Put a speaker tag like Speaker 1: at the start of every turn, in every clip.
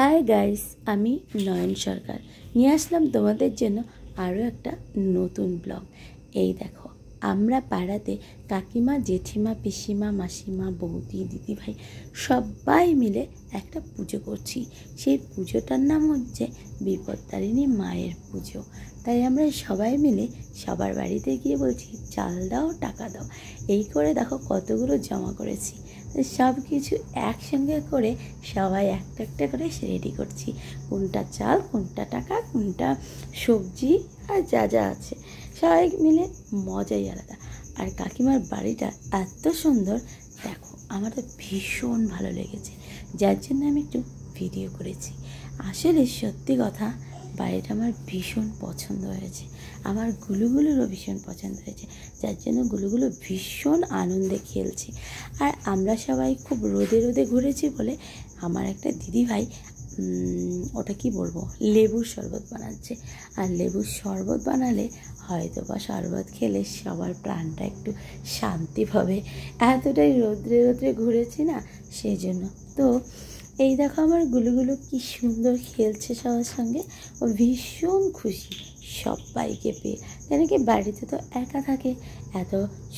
Speaker 1: Hi guys, আমি নয়ন সরকার নিয়ে আসলাম তোমাদের জন্য আরও একটা নতুন ব্লগ। এই দেখো, আমরা পাড়াতে কাকিমা, জেঠিমা, পিসিমা, মাসিমা, বৌদি, দিদিভাই সবাই মিলে একটা পুজো করছি। সেই পুজোটার নাম হচ্ছে বিপত্তারিণী মায়ের পুজো। তাই আমরা সবাই মিলে সবার বাড়িতে গিয়ে বলছি, চাল দাও, টাকা দাও। এই করে দেখো কতগুলো জমা করেছি। সব কিছু একসঙ্গে করে সবাই একটা একটা করে রেডি করছি, কোনটা চাল, কোনটা টাকা, কোনটা সবজি আর যা যা আছে সবাই মিলে মজাই আলাদা। আর কাকিমার বাড়িটা এত সুন্দর, দেখো আমার তো ভীষণ ভালো লেগেছে, যার জন্য আমি একটু ভিডিও করেছি। আসলে সত্যি কথা, বাড়িটা আমার ভীষণ পছন্দ হয়েছে, আমার গুলুগুলুরও ভীষণ পছন্দ হয়েছে, যার জন্য গুলুগুলু ভীষণ আনন্দে খেলছে। আর আমরা সবাই খুব রোদে রোদে ঘুরেছি বলে আমার একটা দিদিভাই ওটা কি বলবো, লেবুর শরবত বানাচ্ছে। আর লেবুর শরবত বানালে হয়তো বা শরবত খেলে সবার প্রাণটা একটু শান্তি পাবে। এতটাই রোদ্রে রোদ্রে ঘুরেছি না, সেই জন্য। তো এই দেখো আমার গুলুগুলু কি সুন্দর খেলছে সবার সঙ্গে, ও ভীষণ খুশি সবাইকে পেয়ে। কেন কি বাড়িতে তো একা থাকে, এত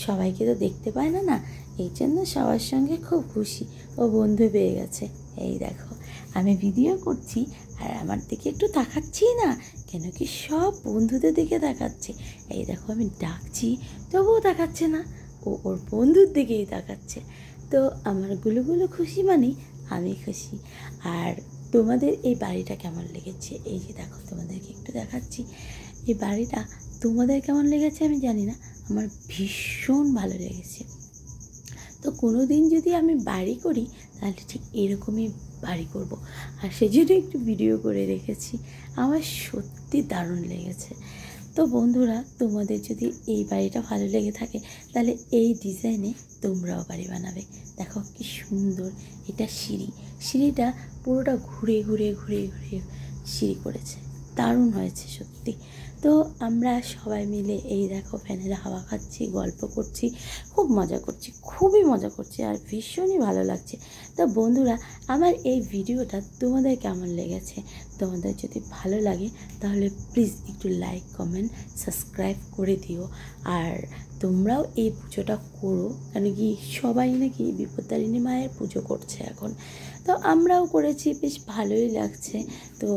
Speaker 1: সবাইকে তো দেখতে পায় না না, এই জন্য সবার সঙ্গে খুব খুশি, ও বন্ধু পেয়ে গেছে। এই দেখো আমি ভিডিও করছি আর আমার দিকে একটু তাকাচ্ছি না, কেন কি সব বন্ধুদের দিকে তাকাচ্ছে। এই দেখো আমি ডাকছি তবুও তাকাচ্ছে না, ও ওর বন্ধুর দিকেই তাকাচ্ছে। তো আমার গুলুগুলু খুশি মানে আমি খুশি। আর তোমাদের এই বাড়িটা কেমন লেগেছে, এই যে দেখো তোমাদেরকে একটু দেখাচ্ছি, এই বাড়িটা তোমাদের কেমন লেগেছে আমি জানি না, আমার ভীষণ ভালো লেগেছে। তো কোনো দিন যদি আমি বাড়ি করি তাহলে ঠিক এরকমই বাড়ি করব, আর সেজন্য একটু ভিডিও করে রেখেছি। আমার সত্যি দারুণ লেগেছে। তো বন্ধুরা, তোমাদের যদি এই বাড়িটা ভালো লেগে থাকে তাহলে এই ডিজাইনে তোমরাও বাড়ি বানাবে। দেখো কি সুন্দর, এটা সিঁড়িটা পুরোটা ঘুরে ঘুরে ঘুরে ঘুরে সিঁড়ি করেছে, দারুণ হয়েছে সত্যি। তো আমরা সবাই মিলে এই দেখো ফ্যানের হাওয়া খাচ্ছি, গল্প করছি, খুব মজা করছি, খুবই মজা করছি, আর ভীষণই ভালো লাগছে। তো বন্ধুরা, আমার এই ভিডিওটা তোমাদের কেমন লেগেছে? তোমাদের যদি ভালো লাগে তাহলে প্লিজ একটু লাইক, কমেন্ট, সাবস্ক্রাইব করে দিও। আর তোমরাও এই পুজোটা করো, কেন কি সবাই নাকি বিপত্তারিণী মায়ের পুজো করছে এখন। তো আমরাও করেছি, বেশ ভালোই লাগছে। তো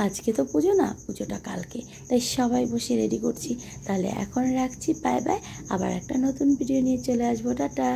Speaker 1: আজকে তো পুজো না, পুজোটা কালকে, তাই সবাই বসে রেডি করছি। তাহলে এখন রাখছি, বাই বাই, আবার একটা নতুন ভিডিও নিয়ে চলে আসবো, টাটা।